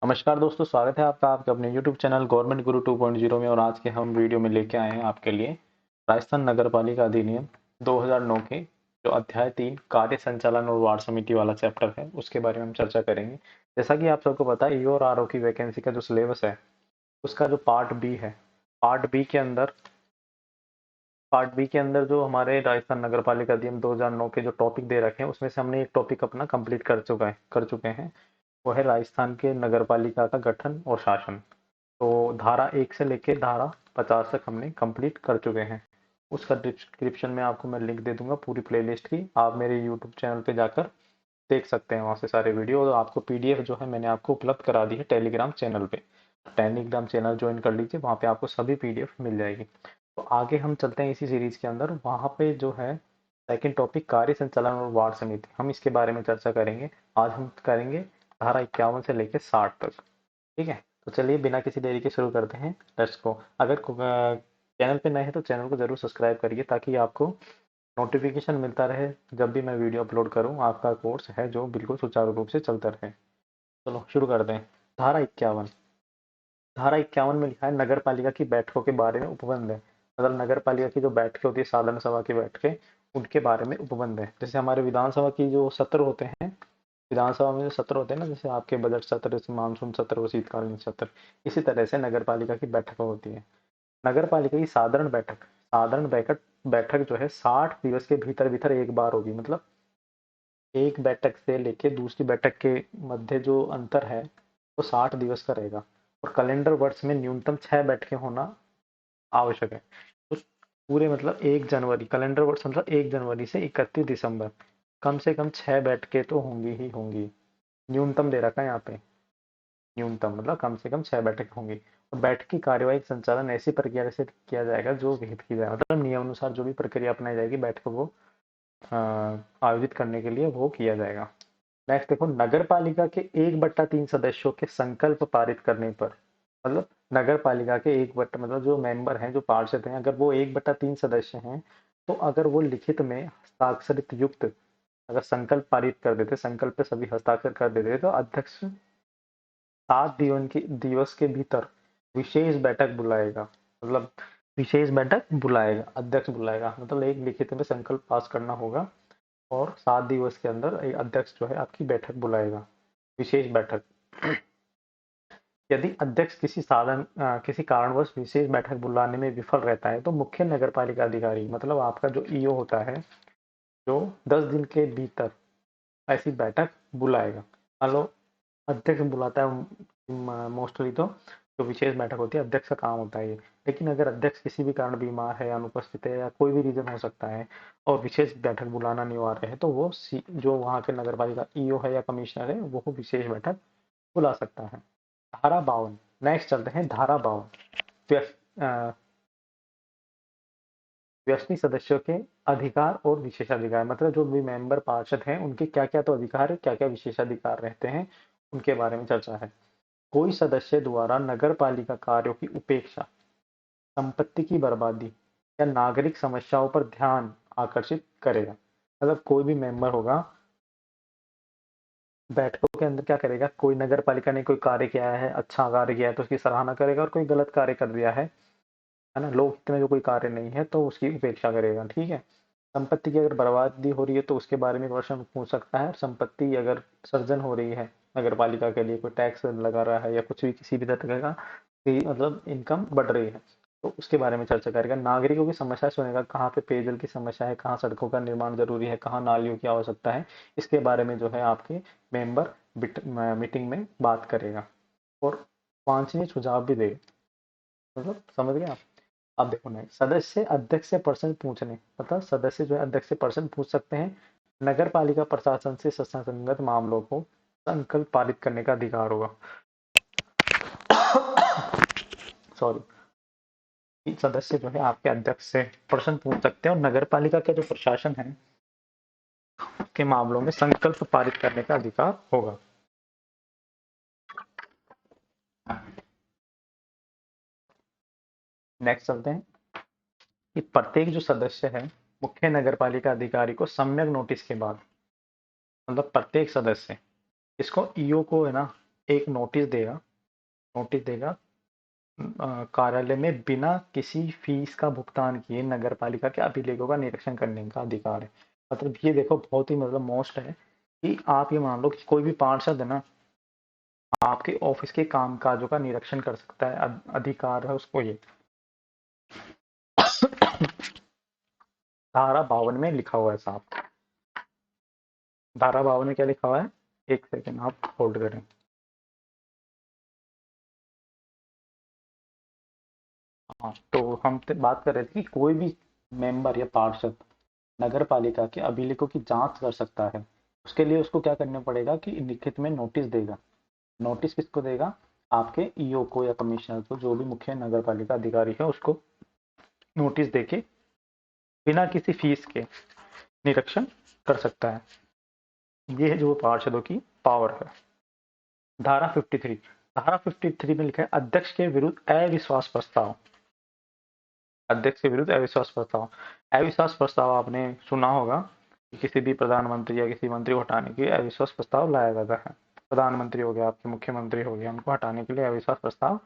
नमस्कार दोस्तों, स्वागत है आपका आपके अपने YouTube चैनल गवर्नमेंट गुरु 2.0 में। और आज के हम वीडियो में लेके आए हैं आपके लिए राजस्थान नगरपालिका अधिनियम 2009 के जो अध्याय 3 कार्य संचालन और वार्ड समिति वाला चैप्टर है उसके बारे में हम चर्चा करेंगे। जैसा कि आप सबको पता है, ईओ और आरओ की वैकेंसी का जो सिलेबस है उसका जो पार्ट बी है, पार्ट बी के अंदर जो हमारे राजस्थान नगर पालिका अधिनियम 2009 के जो टॉपिक दे रखे हैं उसमें से हमने एक टॉपिक अपना कंप्लीट कर चुके हैं। वो है राजस्थान के नगर पालिका का गठन और शासन। तो धारा 1 से लेके धारा 50 तक हमने कंप्लीट कर चुके हैं। उसका डिस्क्रिप्शन में आपको मैं लिंक दे दूंगा पूरी प्लेलिस्ट की। आप मेरे यूट्यूब चैनल पे जाकर देख सकते हैं वहाँ से सारे वीडियो। और आपको पीडीएफ जो है मैंने आपको उपलब्ध करा दी है टेलीग्राम चैनल पे। टेलीग्राम चैनल ज्वाइन कर लीजिए, वहाँ पे आपको सभी पीडीएफ मिल जाएगी। तो आगे हम चलते हैं इसी सीरीज के अंदर। वहाँ पे जो है सेकंड टॉपिक कार्य संचालन और वार्ड समिति, हम इसके बारे में चर्चा करेंगे। आज हम करेंगे धारा 51 से लेकर 60 तक। ठीक है, तो चलिए बिना किसी देरी के शुरू करते हैं। Let's go. अगर चैनल पे नए हैं तो चैनल को जरूर सब्सक्राइब करिए ताकि आपको नोटिफिकेशन मिलता रहे जब भी मैं वीडियो अपलोड करूं। आपका कोर्स है जो बिल्कुल सुचारू रूप से चलता रहे। चलो शुरू करते हैं। धारा 51। धारा 51 में लिखा है नगर पालिका की बैठकों के बारे में उपबंध है। मतलब नगर पालिका की जो बैठकें होती है, साधारण सभा की बैठकें, उनके बारे में उपबंध है। जैसे हमारे विधानसभा की जो सत्र होते हैं, विधानसभा में जो सत्र होते हैं ना, जैसे आपके बजट सत्र, मानसून सत्र और शीतकालीन सत्र, इसी तरह से नगर पालिका की बैठकें होती हैं। नगर पालिका की साधारण बैठक बैठक जो है 60 दिवस के भीतर भीतर एक बार होगी। मतलब एक बैठक से लेके दूसरी बैठक के मध्य जो अंतर है वो 60 दिवस का रहेगा। और कैलेंडर वर्ष में न्यूनतम 6 बैठकें होना आवश्यक है। तो पूरे मतलब 1 जनवरी, कैलेंडर वर्ष मतलब 1 जनवरी से 31 दिसंबर, कम से कम 6 बैठकें तो होंगी ही होंगी। न्यूनतम दे रखा है यहाँ पे। न्यूनतम मतलब कम से कम 6 बैठक होंगी। और बैठक की कार्यवाही संचालन ऐसी प्रक्रिया से किया जाएगा जो विहित की जाए। मतलब नियम अनुसार जो भी प्रक्रिया अपनाई जाएगी बैठकों को आयोजित करने के लिए वो किया जाएगा। नेक्स्ट देखो, नगर पालिका के 1/3 सदस्यों के संकल्प पारित करने पर, मतलब नगर पालिका के 1 बट्टा मतलब जो मेंबर हैं, जो पार्षद हैं, अगर वो 1/3 सदस्य हैं, तो अगर वो लिखित में हस्ताक्षरित युक्त अगर संकल्प पारित कर देते, संकल्प पे सभी हस्ताक्षर कर देते, तो अध्यक्ष 7 दिवस के भीतर विशेष बैठक बुलाएगा। मतलब विशेष बैठक बुलाएगा, अध्यक्ष बुलाएगा। मतलब एक लिखित में संकल्प पास करना होगा और 7 दिवस के अंदर एक अध्यक्ष जो है आपकी बैठक बुलाएगा, विशेष बैठक। यदि अध्यक्ष किसी कारणवश विशेष बैठक बुलाने में विफल रहता है तो मुख्य नगर पालिका अधिकारी, मतलब आपका जो ईओ होता है, जो 10 दिन के भीतर ऐसी बैठक बुलाएगा। मान लो अध्यक्ष बुलाता है मोस्टली, तो जो विशेष बैठक होती है अध्यक्ष का काम होता है ये। लेकिन अगर अध्यक्ष किसी भी कारण बीमार है, अनुपस्थित है, या कोई भी रीजन हो सकता है और विशेष बैठक बुलाना अनिवार्य है, तो वो जो वहाँ के नगर पालिका ईओ है या कमिश्नर है वो विशेष बैठक बुला सकता है। धारा 52। नेक्स्ट चलते हैं धारा 52। व्यष्टि सदस्यों के अधिकार और विशेषाधिकार, मतलब जो भी मेंबर पार्षद हैं उनके क्या क्या तो अधिकार है, क्या क्या विशेषाधिकार रहते हैं, उनके बारे में चर्चा है। कोई सदस्य द्वारा नगर पालिका कार्यों की उपेक्षा, संपत्ति की बर्बादी या नागरिक समस्याओं पर ध्यान आकर्षित करेगा। मतलब कोई भी मेंबर होगा, बैठकों के अंदर क्या करेगा, कोई नगर पालिका ने कोई कार्य किया है, अच्छा कार्य किया है तो उसकी सराहना करेगा, और कोई गलत कार्य कर दिया है ना, लोकहित में जो कोई कार्य नहीं है तो उसकी उपेक्षा करेगा। ठीक है। संपत्ति की अगर बर्बादी हो रही है तो उसके बारे में प्रश्न पूछ सकता है। संपत्ति अगर सर्जन हो रही है, नगर पालिका के लिए कोई टैक्स लगा रहा है या कुछ भी किसी भी तरह का मतलब इनकम बढ़ रही है, तो उसके बारे में चर्चा करेगा। नागरिकों की समस्या सुनेगा, कहाँ पे पेयजल की समस्या है, कहाँ सड़कों का निर्माण जरूरी है, कहाँ नालियों की आवश्यकता है, इसके बारे में जो है आपके मेंबर मीटिंग में बात करेगा और वांछनीय सुझाव भी देगा। मतलब समझ गए आप। अब देखो ना, सदस्य अध्यक्ष से प्रश्न पूछने, मतलब सदस्य जो है अध्यक्ष से प्रश्न पूछ सकते हैं। नगर पालिका प्रशासन से संगत मामलों को संकल्प पारित करने का अधिकार होगा। सॉरी, सदस्य जो है आपके अध्यक्ष से प्रश्न पूछ सकते हैं और नगर पालिका का जो प्रशासन है के मामलों में संकल्प पारित करने का अधिकार होगा। नेक्स्ट चलते हैं कि प्रत्येक जो सदस्य है मुख्य नगर पालिका अधिकारी को सम्यक नोटिस के बाद, मतलब प्रत्येक सदस्य, इसको ईओ को है ना एक नोटिस देगा कार्यालय में बिना किसी फीस का भुगतान किए नगर पालिका के अभिलेखों का निरीक्षण करने का अधिकार है। मतलब ये देखो बहुत ही मतलब मोस्ट है कि आप ये मान लो कि कोई भी पार्षद है ना, आपके ऑफिस के कामकाजों का निरीक्षण कर सकता है, अधिकार है उसको ये। धारा 52 में लिखा हुआ है साहब। धारा 52 में क्या लिखा हुआ है, एक सेकेंड आप होल्ड करें। हाँ, तो हम बात कर रहे थे कि कोई भी मेंबर या पार्षद नगर पालिका के अभिलेखों की जांच कर सकता है। उसके लिए उसको क्या करना पड़ेगा कि लिखित में नोटिस देगा। नोटिस किसको देगा, आपके ईओ को या कमिश्नर को, जो भी मुख्य नगर पालिका अधिकारी है उसको नोटिस देके बिना किसी फीस के निरीक्षण कर सकता है। ये है जो पार्षदों की पावर है। धारा 53, धारा 53 में लिखा है अध्यक्ष के विरुद्ध अविश्वास प्रस्ताव। अध्यक्ष के विरुद्ध अविश्वास प्रस्ताव, अविश्वास प्रस्ताव आपने सुना होगा कि किसी भी प्रधानमंत्री या किसी मंत्री को हटाने के लिए अविश्वास प्रस्ताव लाया जाता है। प्रधानमंत्री हो गया, आपके मुख्यमंत्री हो गया, उनको हटाने के लिए अविश्वास प्रस्ताव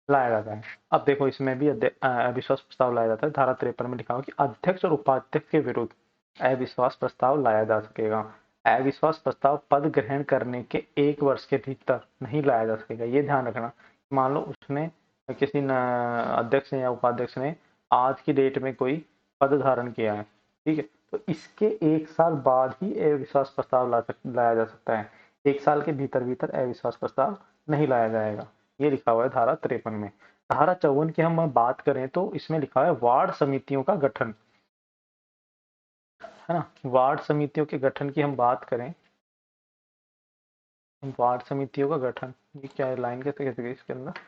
लाया जाता है। अब देखो इसमें भी अविश्वास प्रस्ताव लाया जाता है। धारा 53 में लिखा हुआ कि अध्यक्ष और उपाध्यक्ष के विरुद्ध अविश्वास प्रस्ताव लाया जा सकेगा। अविश्वास प्रस्ताव पद ग्रहण करने के 1 वर्ष के भीतर नहीं लाया जा सकेगा। ये ध्यान रखना। मान लो उसने किसी अध्यक्ष या उपाध्यक्ष ने आज की डेट में कोई पद धारण किया है, ठीक है, तो इसके 1 साल बाद ही अविश्वास प्रस्ताव लाया जा सकता है। 1 साल के भीतर भीतर अविश्वास प्रस्ताव नहीं लाया जाएगा। ये लिखा हुआ है धारा 53 में। धारा 54 की हम बात करें तो इसमें लिखा है वार्ड समितियों का गठन, है ना। वार्ड समितियों के गठन की हम बात करें, वार्ड समितियों का गठन, ये क्या है, लाइन कैसे कैसे गई इसके अंदर।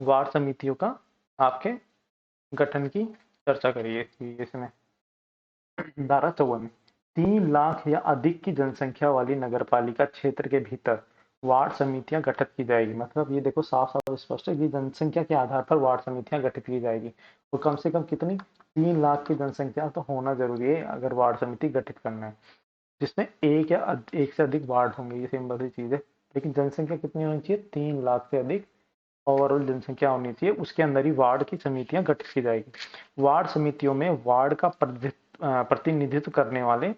वार्ड समितियों का आपके गठन की चर्चा करिए इसमें। धारा 54, 3 लाख या अधिक की जनसंख्या वाली नगरपालिका क्षेत्र के भीतर वार्ड समितियां गठित की जाएगी। मतलब ये देखो साफ साफ स्पष्ट है कि जनसंख्या के आधार पर वार्ड समितियां गठित की जाएगी। और कम से कम कितनी, 3 लाख की जनसंख्या तो होना जरूरी है अगर वार्ड समिति गठित करना है, जिसमें एक से अधिक वार्ड होंगे। ये सिंपल सी चीज है। लेकिन जनसंख्या कितनी होनी चाहिए, 3 लाख से अधिक ओवरऑल जनसंख्या होनी चाहिए। उसके अंदर ही वार्ड की समितियां गठित की जाएगी। वार्ड समितियों में वार्ड का प्रतिनिधित्व करने वाले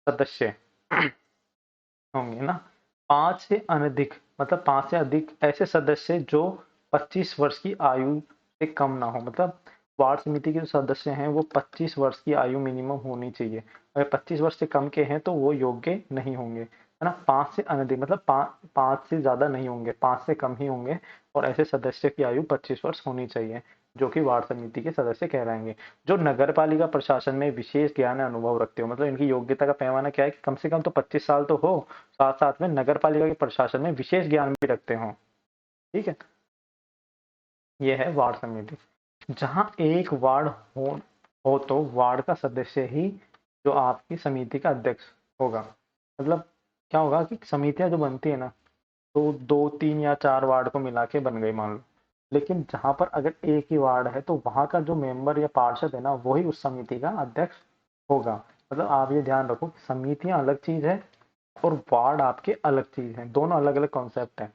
सदस्य होंगे ना, 5 से अनधिक, मतलब 5 से अधिक ऐसे सदस्य जो 25 वर्ष की आयु से कम ना हो। मतलब वार्ड समिति के जो सदस्य हैं वो 25 वर्ष की आयु मिनिमम होनी चाहिए। अगर 25 वर्ष से कम के हैं तो वो योग्य नहीं होंगे, है ना। 5 से अनधिक मतलब 5 से ज्यादा नहीं होंगे, 5 से कम ही होंगे। और ऐसे सदस्य की आयु 25 वर्ष होनी चाहिए, जो कि वार्ड समिति के सदस्य कहलाएंगे। जो नगर पालिका प्रशासन में विशेष ज्ञान या अनुभव रखते हो, मतलब इनकी योग्यता का पैमाना क्या है कि कम से कम तो 25 साल तो हो, साथ साथ में नगर पालिका के प्रशासन में विशेष ज्ञान भी रखते हो, ठीक है। ये है वार्ड समिति। जहां एक वार्ड हो तो वार्ड का सदस्य ही जो आपकी समिति का अध्यक्ष होगा। मतलब क्या होगा कि समितियां जो बनती है ना, तो 2 3 या 4 वार्ड को मिला के बन गई मान लो। लेकिन जहां पर अगर एक ही वार्ड है तो वहां का जो मेंबर या पार्षद है ना, वही उस समिति का अध्यक्ष होगा। मतलब आप ये ध्यान रखो कि समितियां अलग चीज है और वार्ड आपके अलग चीज है, दोनों अलग अलग कॉन्सेप्ट है।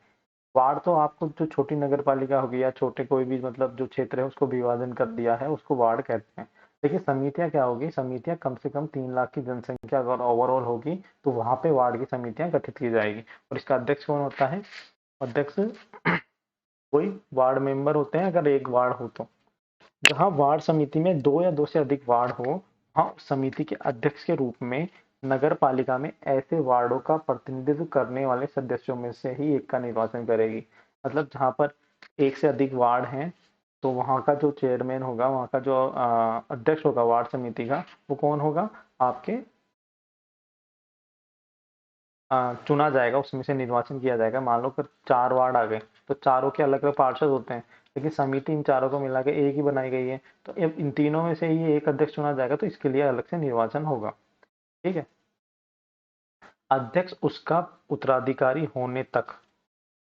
वार्ड तो आपको जो छोटी नगर पालिका होगी या छोटे कोई भी मतलब जो क्षेत्र है उसको विभाजन कर दिया है उसको वार्ड कहते हैं। लेकिन समितियां क्या होगी, समितियां कम से कम 3 लाख की जनसंख्या अगर ओवरऑल होगी तो वहां पे वार्ड की समितियां गठित की जाएगी। और इसका अध्यक्ष कौन होता है, अध्यक्ष कोई वार्ड मेंबर होते हैं अगर एक वार्ड हो तो। जहां वार्ड समिति में 2 या 2 से अधिक वार्ड हो, वहां उस समिति के अध्यक्ष के रूप में नगर पालिका में ऐसे वार्डों का प्रतिनिधित्व करने वाले सदस्यों में से ही एक का निर्वाचन करेगी। मतलब जहां पर एक से अधिक वार्ड हैं तो वहां का जो चेयरमैन होगा, वहां का जो अध्यक्ष होगा वार्ड समिति का, वो कौन होगा, आपके चुना जाएगा, उसमें से निर्वाचन किया जाएगा। मान लो फिर 4 वार्ड आ गए तो चारों के अलग अलग पार्षद होते हैं, लेकिन समिति इन चारों को मिला के एक ही बनाई गई है। तो अब इन तीनों में से ही एक अध्यक्ष चुना जाएगा, तो इसके लिए अलग से निर्वाचन होगा, ठीक है। अध्यक्ष उसका उत्तराधिकारी होने तक,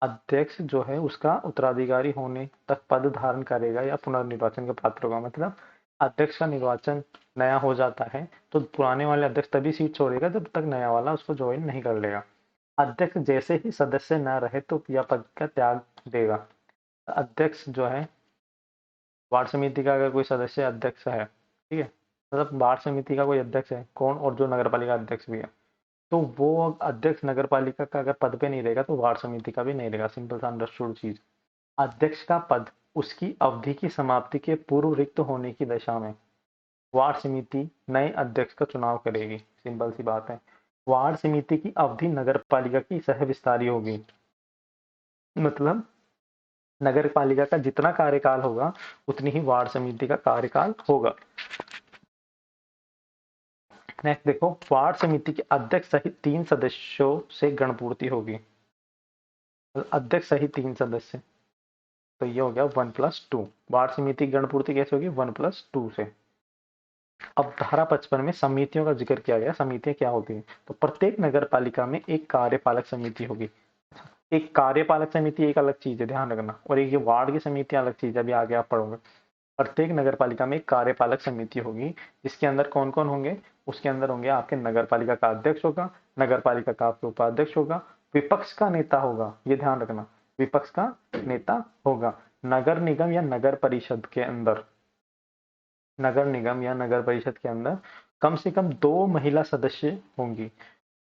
अध्यक्ष जो है उसका उत्तराधिकारी होने तक पद धारण करेगा या पुनर्निर्वाचन का पात्र होगा। मतलब अध्यक्ष का निर्वाचन नया हो जाता है तो पुराने वाले अध्यक्ष तभी सीट छोड़ेगा जब तक नया वाला उसको ज्वाइन नहीं कर लेगा। अध्यक्ष जैसे ही सदस्य न रहे तो यह पद का त्याग देगा। अध्यक्ष जो है, वार्ड समिति का अगर कोई सदस्य अध्यक्ष है, ठीक है, मतलब वार्ड समिति का कोई अध्यक्ष है कौन, और जो नगर पालिका अध्यक्ष भी है, तो वो अध्यक्ष नगर पालिका का अगर पद पे नहीं रहेगा तो वार्ड समिति का भी नहीं रहेगा। सिंपल सा अंडरस्टूड चीज। अध्यक्ष का पद उसकी अवधि की समाप्ति के पूर्व रिक्त होने की दशा में वार्ड समिति नए अध्यक्ष का चुनाव करेगी। सिंपल सी बात है। वार्ड समिति की अवधि नगर पालिका की सह विस्तारी होगी। मतलब नगर पालिका का जितना कार्यकाल होगा उतनी ही वार्ड समिति का कार्यकाल होगा। नेक्स्ट देखो, वार्ड समिति के अध्यक्ष सहित 3 सदस्यों से गणपूर्ति होगी। अध्यक्ष सहित 3 सदस्य, तो ये हो गया 1+2। वार्ड समिति की गणपूर्ति कैसे होगी? 1+2 से। अब धारा 55 में समितियों का जिक्र किया गया। समितियां क्या होती है? तो प्रत्येक नगर पालिका में एक कार्यपालक समिति होगी। एक कार्यपालक समिति एक अलग चीज है, ध्यान रखना, और एक ये वार्ड की समिति अलग चीज है, अभी आगे आप पढ़ोगे। प्रत्येक नगर पालिका में एक कार्यपालक समिति होगी जिसके अंदर कौन कौन होंगे? उसके अंदर होंगे आपके नगर पालिका का अध्यक्ष होगा, नगर पालिका का आपके उपाध्यक्ष होगा, विपक्ष का नेता होगा, ये ध्यान रखना, विपक्ष का नेता होगा। नगर निगम या नगर परिषद के अंदर, नगर निगम या नगर परिषद के अंदर कम से कम 2 महिला सदस्य होंगी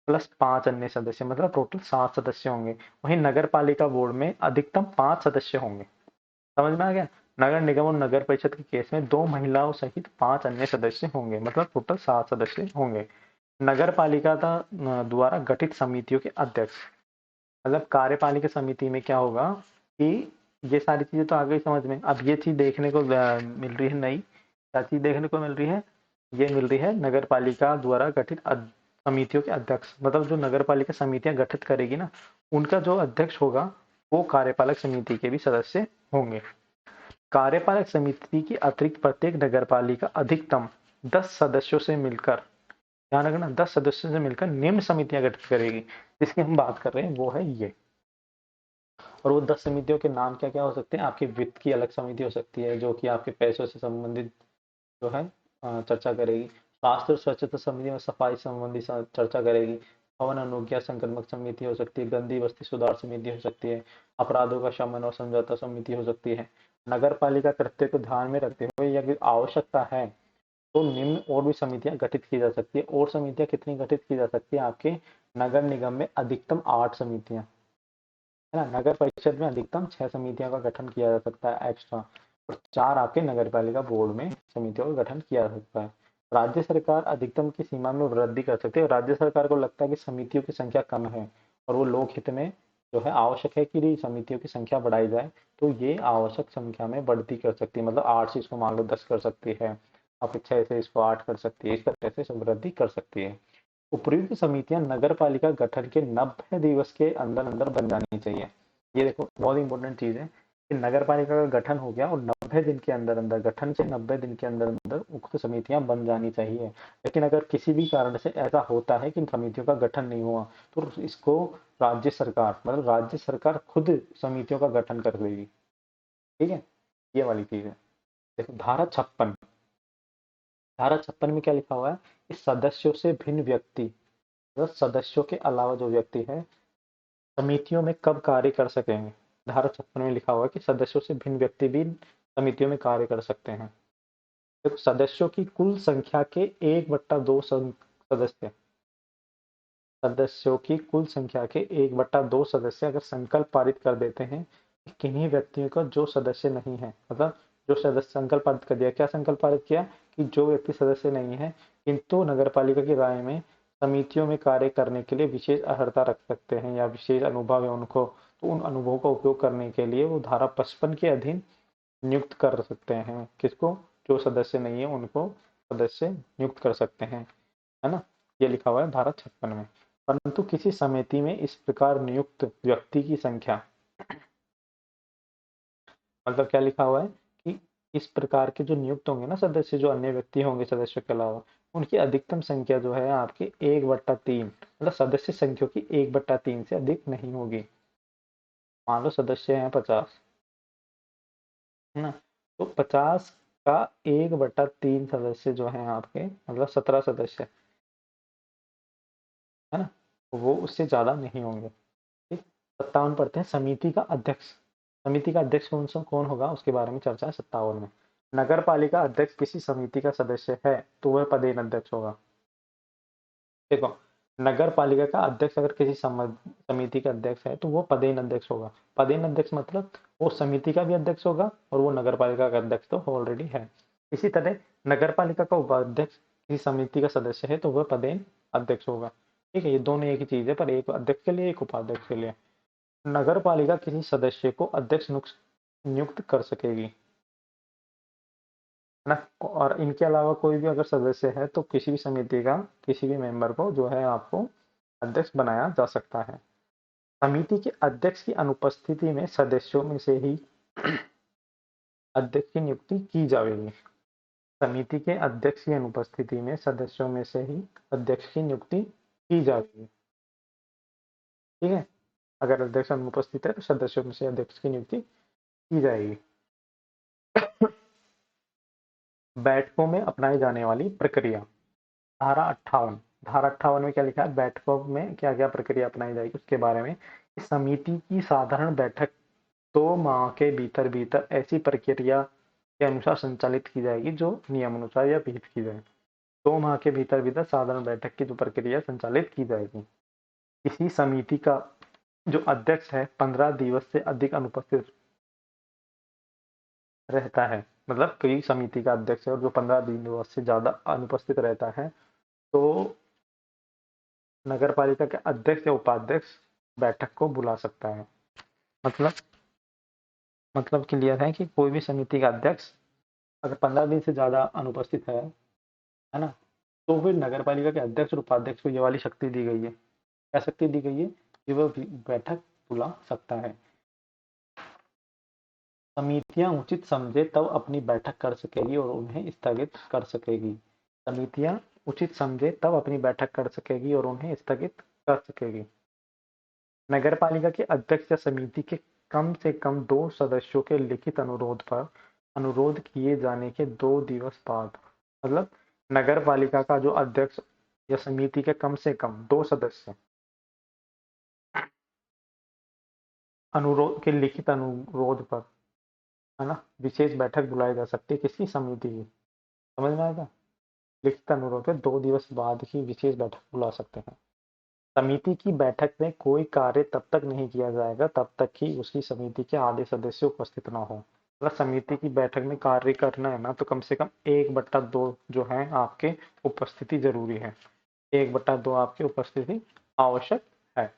प्लस 5 अन्य सदस्य, मतलब टोटल 7 सदस्य होंगे। वहीं नगर पालिका बोर्ड में अधिकतम 5 सदस्य होंगे। समझ में आ गया? नगर निगम और नगर परिषद के केस में 2 महिलाओं सहित 5 अन्य सदस्य होंगे, मतलब टोटल 7 सदस्य होंगे। नगर पालिका द्वारा गठित समितियों के अध्यक्ष, मतलब कार्यपालिका समिति में क्या होगा कि ये सारी चीजें तो आ गई समझ में। अब ये चीज देखने को मिल रही है नई, क्या चीज देखने को मिल रही है? ये मिल रही है नगर पालिका द्वारा गठित समितियों के अध्यक्ष, मतलब जो नगर पालिका समितियां गठित करेगी ना, उनका जो अध्यक्ष होगा वो कार्यपालक समिति के भी सदस्य होंगे। कार्यपालक समिति की अतिरिक्त प्रत्येक नगर पालिका अधिकतम 10 सदस्यों से मिलकर, ध्यान रखना, 10 सदस्यों से मिलकर निम्न समितियां गठित करेगी। जिसकी हम बात कर रहे हैं वो है ये। और वो 10 समितियों के नाम क्या क्या हो सकते हैं? आपकी वित्त की अलग समिति हो सकती है जो कि आपके पैसों से संबंधित जो है चर्चा करेगी। स्वास्थ्य और स्वच्छता समिति में सफाई संबंधी चर्चा करेगी। भवन अनुज्ञा संक्रमक समिति हो सकती है। गंदी बस्ती सुधार समिति हो सकती है। अपराधों का शमन और समझौता समिति हो सकती है। नगर पालिका कृत्य को ध्यान में रखते हुए यदि आवश्यकता है तो निम्न और भी समितियां गठित की जा सकती है। और समितियां कितनी गठित की जा सकती है? आपके नगर निगम में अधिकतम 8 समितियां, है ना। नगर परिषद में अधिकतम 6 समितियों का गठन किया जा सकता है एक्स्ट्रा, और 4 आपके नगर पालिका बोर्ड में समितियों का गठन किया जा सकता है। राज्य सरकार अधिकतम की सीमा में वृद्धि कर सकती है। राज्य सरकार को लगता है कि समितियों की संख्या कम है और वो लोक हित में जो है आवश्यक है कि समितियों की संख्या बढ़ाई जाए, तो ये आवश्यक संख्या में बढ़ती कर सकती है। मतलब 8 से इसको मान लो 10 कर सकती है, अब 6 से इसको 8 कर सकती है, इस तरह से वृद्धि कर सकती है। उपयुक्त समितियां नगर पालिका गठन के 90 दिवस के अंदर अंदर बन जानी चाहिए। ये देखो बहुत इंपॉर्टेंट चीज है कि नगर पालिका का गठन हो गया और 90 दिन के अंदर अंदर, गठन से 90 दिन के अंदर अंदर उक्त समितियां बन जानी चाहिए। लेकिन अगर किसी भी कारण से ऐसा होता है कि समितियों का गठन नहीं हुआ तो इसको राज्य सरकार, मतलब राज्य सरकार खुद समितियों का गठन कर देगी। ठीक है, ये वाली चीज है। देखो धारा 56, धारा 56 में क्या लिखा हुआ है कि सदस्यों से भिन्न व्यक्ति, मतलब सदस्यों के अलावा जो व्यक्ति है समितियों में कब कार्य कर सकेंगे। धारा 56 में लिखा हुआ है कि सदस्यों से भिन्न व्यक्ति भी समितियों में कार्य कर सकते हैं। देखो सदस्यों की कुल संख्या के 1/2 सदस्य, सदस्यों की कुल संख्या के 1/2 सदस्य अगर संकल्प पारित कर देते हैं कि किन्हीं व्यक्तियों का जो सदस्य नहीं है, मतलब जो सदस्य संकल्प पारित कर दिया, क्या संकल्प पारित किया कि जो व्यक्ति सदस्य नहीं है किंतु नगर पालिका की राय में समितियों में कार्य करने के लिए विशेष अर्हता रख सकते हैं या विशेष अनुभव है उनको, तो उन अनुभवों का उपयोग करने के लिए वो धारा 55 के अधीन नियुक्त कर सकते हैं। किसको? जो सदस्य नहीं है उनको सदस्य नियुक्त कर सकते हैं, है ना। ये लिखा हुआ है धारा 56 में। परंतु किसी समिति में इस प्रकार नियुक्त व्यक्ति की संख्या, मतलब क्या लिखा हुआ है कि इस प्रकार के जो नियुक्त होंगे ना सदस्य, जो अन्य व्यक्ति होंगे सदस्यों के अलावा, उनकी अधिकतम संख्या जो है आपकी 1/3, मतलब सदस्य संख्या की 1/3 से अधिक नहीं होगी। मान लो सदस्य हैं 50, है ना, तो 50 का 1/3 सदस्य जो हैं आपके, मतलब 17 सदस्य, है ना, वो उससे ज्यादा नहीं होंगे। ठीक। 57 पढ़ते हैं, समिति का अध्यक्ष। समिति का अध्यक्ष कौन होगा उसके बारे में चर्चा है 57 में। नगर पालिका अध्यक्ष किसी समिति का सदस्य है तो वह पदेन अध्यक्ष होगा। देखो, नगर पालिका का अध्यक्ष अगर किसी समिति का अध्यक्ष है तो वो पदेन अध्यक्ष होगा। पदेन अध्यक्ष मतलब वो समिति का भी अध्यक्ष होगा और वो नगर पालिका का अध्यक्ष तो ऑलरेडी है। इसी तरह नगर पालिका का उपाध्यक्ष किसी समिति का सदस्य है तो वह पदेन अध्यक्ष होगा। ठीक है, ये दोनों एक ही चीज है, पर एक अध्यक्ष के लिए एक उपाध्यक्ष के लिए। नगर पालिका किसी सदस्य को अध्यक्ष नियुक्त कर सकेगी, है ना, और इनके अलावा कोई भी अगर सदस्य है तो किसी भी समिति का किसी भी मेंबर को जो है आपको अध्यक्ष बनाया जा सकता है। समिति के अध्यक्ष की अनुपस्थिति में सदस्यों में से ही अध्यक्ष की नियुक्ति की जाएगी। समिति के अध्यक्ष की अनुपस्थिति में सदस्यों में से ही अध्यक्ष की नियुक्ति की जाएगी। ठीक है, अगर अध्यक्ष अनुपस्थित है तो सदस्यों में से अध्यक्ष की नियुक्ति की जाएगी। बैठकों में अपनाई जाने वाली प्रक्रिया। धारा 58, धारा 58 में क्या लिखा है, बैठकों में क्या क्या प्रक्रिया अपनाई जाएगी उसके बारे में। समिति की साधारण बैठक 2 माह के भीतर भीतर ऐसी प्रक्रिया के अनुसार संचालित की जाएगी जो नियम अनुसार या विहित की जाए। 2 माह के भीतर भीतर साधारण बैठक की जो प्रक्रिया संचालित की जाएगी। किसी समिति का जो अध्यक्ष है 15 दिवस से अधिक अनुपस्थित रहता है, मतलब कोई समिति का अध्यक्ष है और जो 15 दिवस से ज्यादा अनुपस्थित रहता है तो नगर पालिका के अध्यक्ष या उपाध्यक्ष बैठक को बुला सकता है। मतलब क्लियर है कि कोई भी समिति का अध्यक्ष अगर 15 दिन से ज्यादा अनुपस्थित है ना, तो फिर नगर पालिका के अध्यक्ष और उपाध्यक्ष को ये वाली शक्ति दी गई है। क्या शक्ति दी गई है कि वह बैठक बुला सकता है। समितियां उचित समझे तब अपनी बैठक कर सकेगी और उन्हें स्थगित कर सकेगी। समितियां उचित समझे तब अपनी बैठक कर सकेगी और उन्हें स्थगित कर सकेगी। नगर पालिका के अध्यक्ष या समिति के कम से कम 2 सदस्यों के लिखित अनुरोध पर अनुरोध किए जाने के 2 दिवस बाद, मतलब नगर पालिका का जो अध्यक्ष या समिति के कम से कम 2 सदस्य अनुरोध के लिखित अनुरोध पर, है ना, विशेष बैठक बुलाई जा सकती है किसी समिति की। समझ में आएगा, लिखित अनुरोध पे 2 दिवस बाद ही विशेष बैठक बुला सकते हैं। समिति की बैठक में कोई कार्य तब तक नहीं किया जाएगा तब तक कि उसकी समिति के आधे सदस्य उपस्थित ना हो। मतलब समिति की बैठक में कार्य करना है ना तो कम से कम 1/2 जो है आपके उपस्थिति जरूरी है। 1/2 आपकी उपस्थिति आवश्यक है।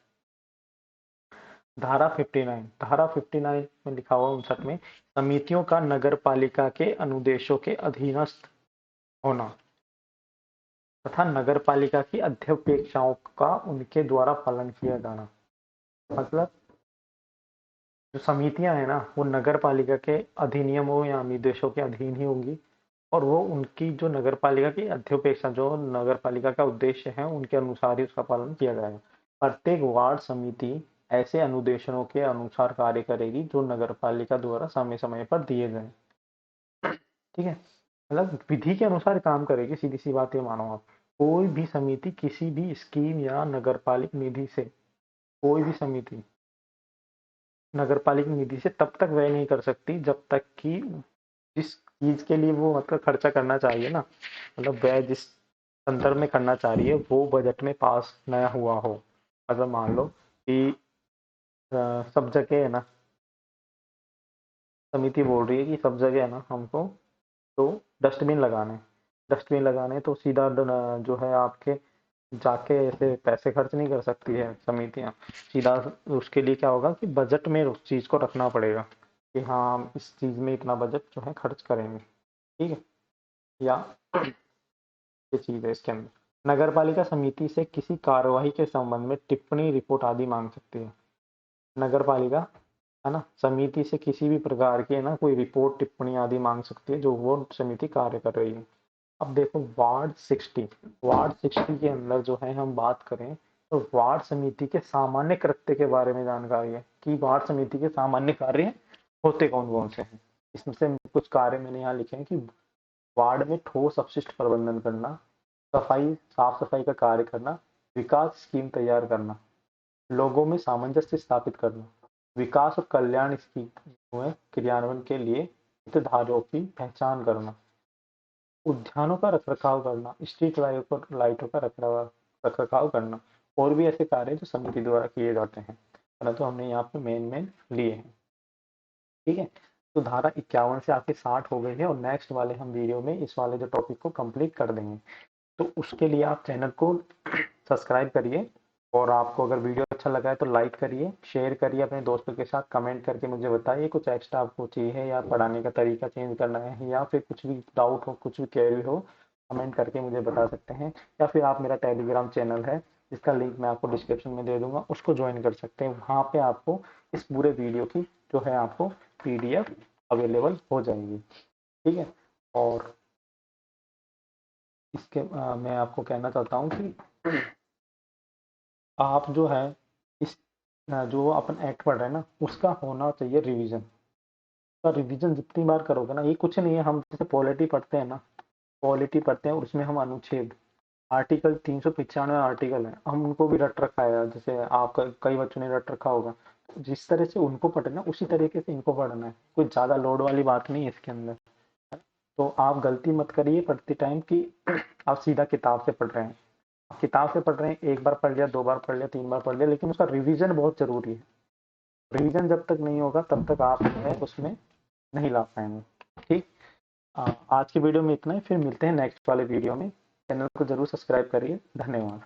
धारा 59 में लिखा हुआ 59 में समितियों का नगर पालिका के अनुदेशों के अधीनस्थ होना तथा नगर पालिका की अध्यक्षाओं का उनके द्वारा पालन किया जाना। मतलब जो समितियां हैं ना वो नगर पालिका के अधिनियमों या निर्देशों के अधीन ही होंगी और वो उनकी जो नगर पालिका की अध्यक्षता जो नगर पालिका का उद्देश्य है उनके अनुसार ही उसका पालन किया जाएगा। प्रत्येक वार्ड समिति ऐसे अनुदेशों के अनुसार कार्य करेगी जो नगर पालिका द्वारा समय समय पर दिए जाए। ठीक है, मतलब विधि के अनुसार काम करेगी, सीधी सी बात ये मानो आप। कोई भी समिति किसी भी स्कीम या नगरपालिक निधि से, कोई भी समिति नगरपालिका निधि से तब तक व्यय नहीं कर सकती जब तक कि जिस चीज के लिए वो मतलब खर्चा करना चाहिए ना, मतलब व्यय जिस संदर्भ में करना चाह रही है वो बजट में पास नया हुआ हो। मतलब मान लो कि सब जगह है ना, समिति बोल रही है कि सब जगह है ना हमको तो डस्टबिन लगाने तो सीधा जो है आपके जाके ऐसे पैसे खर्च नहीं कर सकती है समितियां। सीधा उसके लिए क्या होगा कि बजट में उस चीज को रखना पड़ेगा कि हाँ हम इस चीज में इतना बजट जो है खर्च करेंगे। ठीक है, या ये चीज है इसके अंदर। नगर पालिका समिति से किसी कार्यवाही के संबंध में टिप्पणी रिपोर्ट आदि मांग सकती है। नगर पालिका, है ना, समिति से किसी भी प्रकार की है ना कोई रिपोर्ट टिप्पणी आदि मांग सकती है जो वो समिति कार्य कर रही है। अब देखो वार्ड 60 के अंदर जो है हम बात करें तो वार्ड समिति के सामान्य कृत्य के बारे में जानकारी है कि वार्ड समिति के सामान्य कार्य होते कौन कौन से हैं। इसमें से कुछ कार्य मैंने यहाँ लिखे हैं कि वार्ड में ठोस अपशिष्ट प्रबंधन करना, साफ सफाई का कार्य करना, विकास स्कीम तैयार करना, लोगों में सामंजस्य स्थापित करना, विकास और कल्याण स्कीम क्रियान्वयन के लिए हितधारकों की पहचान करना, उद्यानों का रखरखाव करना, स्ट्रीट लाइटों का रखरखाव करना, और भी ऐसे कार्य जो समिति द्वारा किए जाते हैं, परंतु हमने यहाँ पे मेन लिए हैं। ठीक है, तो धारा 51 से आपके 60 हो गई है, और नेक्स्ट वाले हम वीडियो में इस वाले जो टॉपिक को कंप्लीट कर देंगे। तो उसके लिए आप चैनल को सब्सक्राइब करिए, और आपको अगर वीडियो अच्छा लगा है तो लाइक करिए, शेयर करिए अपने दोस्तों के साथ, कमेंट करके मुझे बताइए कुछ एक्स्ट्रा आपको चाहिए, या पढ़ाने का तरीका चेंज करना है, या फिर कुछ भी डाउट हो, कुछ भी क्वेरी हो, कमेंट करके मुझे बता सकते हैं। या फिर आप मेरा टेलीग्राम चैनल है जिसका लिंक मैं आपको डिस्क्रिप्शन में दे दूंगा, उसको ज्वाइन कर सकते हैं। वहाँ पे आपको इस पूरे वीडियो की जो है आपको PDF अवेलेबल हो जाएगी। ठीक है, और इसके मैं आपको कहना चाहता हूँ कि आप जो है इस जो अपन एक्ट पढ़ रहे हैं ना, उसका होना चाहिए रिवीजन। तो रिवीजन जितनी बार करोगे ना, ये कुछ नहीं है, हम जैसे पॉलिटी पढ़ते हैं ना, पॉलिटी पढ़ते हैं और उसमें हम अनुच्छेद आर्टिकल 395 आर्टिकल है, हम उनको भी रट रखा है, जैसे आपका कई बच्चों ने रट रखा होगा। तो जिस तरह से उनको पढ़ना उसी तरीके से इनको पढ़ना है, कोई ज्यादा लोड वाली बात नहीं है इसके अंदर। तो आप गलती मत करिए पढ़ते टाइम कि आप सीधा किताब से पढ़ रहे हैं। किताब से पढ़ रहे हैं, एक बार पढ़ लिया, 2 बार पढ़ लिया, 3 बार पढ़ लिया, लेकिन उसका रिवीजन बहुत जरूरी है। रिवीजन जब तक नहीं होगा तब तक आप जो है उसमें नहीं ला पाएंगे। ठीक, आज की वीडियो में इतना ही, फिर मिलते हैं नेक्स्ट वाले वीडियो में। चैनल को जरूर सब्सक्राइब करिए। धन्यवाद।